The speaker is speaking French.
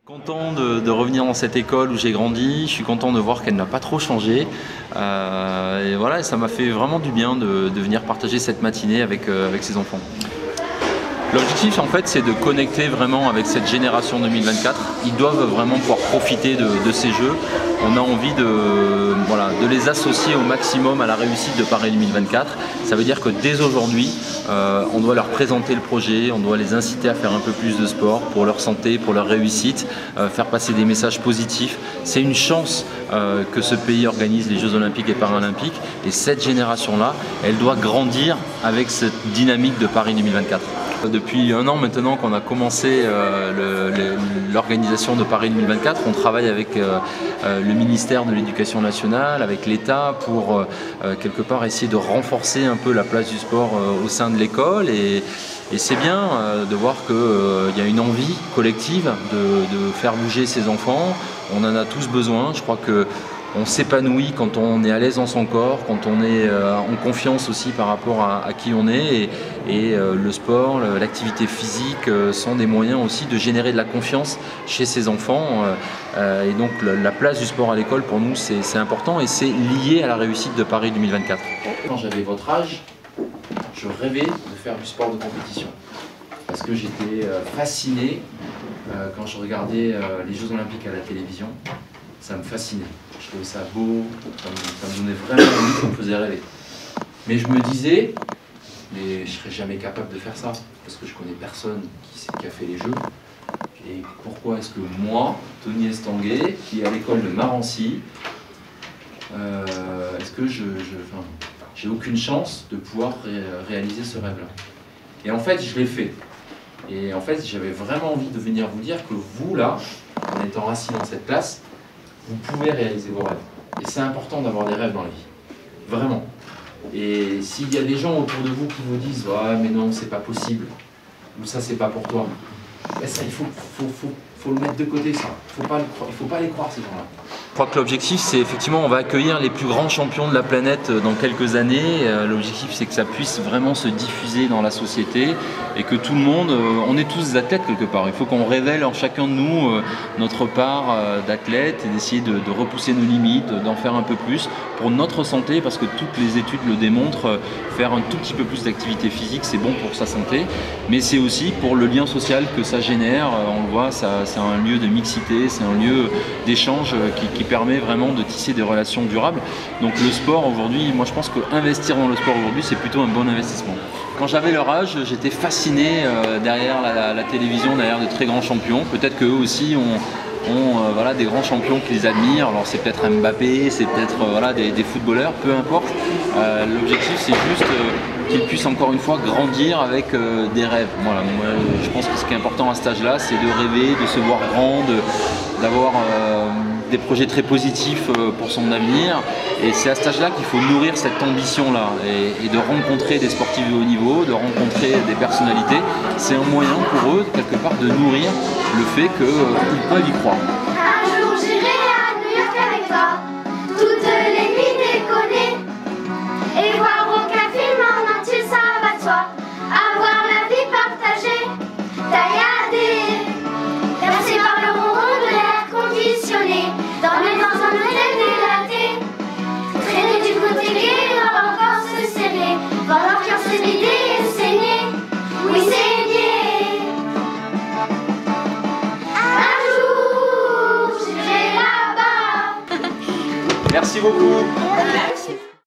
Content de revenir dans cette école où j'ai grandi, je suis content de voir qu'elle n'a pas trop changé. Et voilà, ça m'a fait vraiment du bien de venir partager cette matinée avec ces enfants. L'objectif en fait c'est de connecter vraiment avec cette génération 2024. Ils doivent vraiment pouvoir profiter de ces jeux. On a envie de les associer au maximum à la réussite de Paris 2024. Ça veut dire que dès aujourd'hui, on doit leur présenter le projet, on doit les inciter à faire un peu plus de sport pour leur santé, pour leur réussite, faire passer des messages positifs. C'est une chance que ce pays organise les Jeux Olympiques et Paralympiques et cette génération-là, elle doit grandir avec cette dynamique de Paris 2024. Depuis un an maintenant qu'on a commencé l'organisation de Paris 2024, on travaille avec le ministère de l'Éducation nationale, avec l'État pour quelque part essayer de renforcer un peu la place du sport au sein de l'école et c'est bien de voir qu'il y a une envie collective de faire bouger ces enfants. On en a tous besoin, je crois que on s'épanouit quand on est à l'aise dans son corps, quand on est en confiance aussi par rapport à qui on est et le sport, l'activité physique sont des moyens aussi de générer de la confiance chez ces enfants et donc la place du sport à l'école pour nous c'est important et c'est lié à la réussite de Paris 2024. Quand j'avais votre âge, je rêvais de faire du sport de compétition parce que j'étais fasciné quand je regardais les Jeux Olympiques à la télévision. Ça me fascinait, je trouvais ça beau, ça me donnait vraiment envie, ça me faisait rêver. Mais je me disais, mais je serais jamais capable de faire ça, parce que je connais personne qui a fait les Jeux. Et pourquoi est-ce que moi, Tony Estanguet, qui est à l'école de Marancy, est-ce que j'ai aucune chance de pouvoir réaliser ce rêve-là? Et en fait, je l'ai fait. Et en fait, j'avais vraiment envie de venir vous dire que vous, là, en étant assis dans cette classe, vous pouvez réaliser vos rêves. Et c'est important d'avoir des rêves dans la vie. Vraiment. Et s'il y a des gens autour de vous qui vous disent « Ouais, mais non, c'est pas possible. » ou « Ça, c'est pas pour toi. » Ben ça, il faut le mettre de côté, ça. Il faut pas les croire, ces gens-là. Je crois que l'objectif, c'est effectivement, on va accueillir les plus grands champions de la planète dans quelques années. L'objectif, c'est que ça puisse vraiment se diffuser dans la société et que tout le monde, on est tous des athlètes quelque part. Il faut qu'on révèle en chacun de nous notre part d'athlète et d'essayer de repousser nos limites, d'en faire un peu plus pour notre santé, parce que toutes les études le démontrent, faire un tout petit peu plus d'activité physique, c'est bon pour sa santé, mais c'est aussi pour le lien social que ça génère. On le voit, c'est un lieu de mixité, c'est un lieu d'échange qui permet vraiment de tisser des relations durables. Donc le sport aujourd'hui, moi je pense qu'investir dans le sport aujourd'hui, c'est plutôt un bon investissement. Quand j'avais leur âge, j'étais fasciné derrière la télévision, derrière de très grands champions. Peut-être qu'eux aussi ont voilà, des grands champions qui les admirent. Alors c'est peut-être Mbappé, c'est peut-être voilà, des footballeurs, peu importe. L'objectif c'est juste qu'ils puissent encore une fois grandir avec des rêves. Voilà, moi, je pense que ce qui est important à cet âge-là, c'est de rêver, de se voir grand, d'avoir des projets très positifs pour son avenir. Et c'est à cet âge-là qu'il faut nourrir cette ambition-là et de rencontrer des sportifs de haut niveau, de rencontrer des personnalités. C'est un moyen pour eux, quelque part, de nourrir le fait qu'ils peuvent y croire. Un jour j'irai à New York avec toi, toutes les nuits déconner, et voir aucun film en entier, ça va de soi. Avoir la vie partagée, tailladée, bercée par le ronron de l'air conditionné, dormir dans un hôtel délaté, traîner du côté gay, voir encore se serrer, voir leur cœur se vider et saigner, oui saigner. Un jour j'irai là-bas. Merci beaucoup. Merci.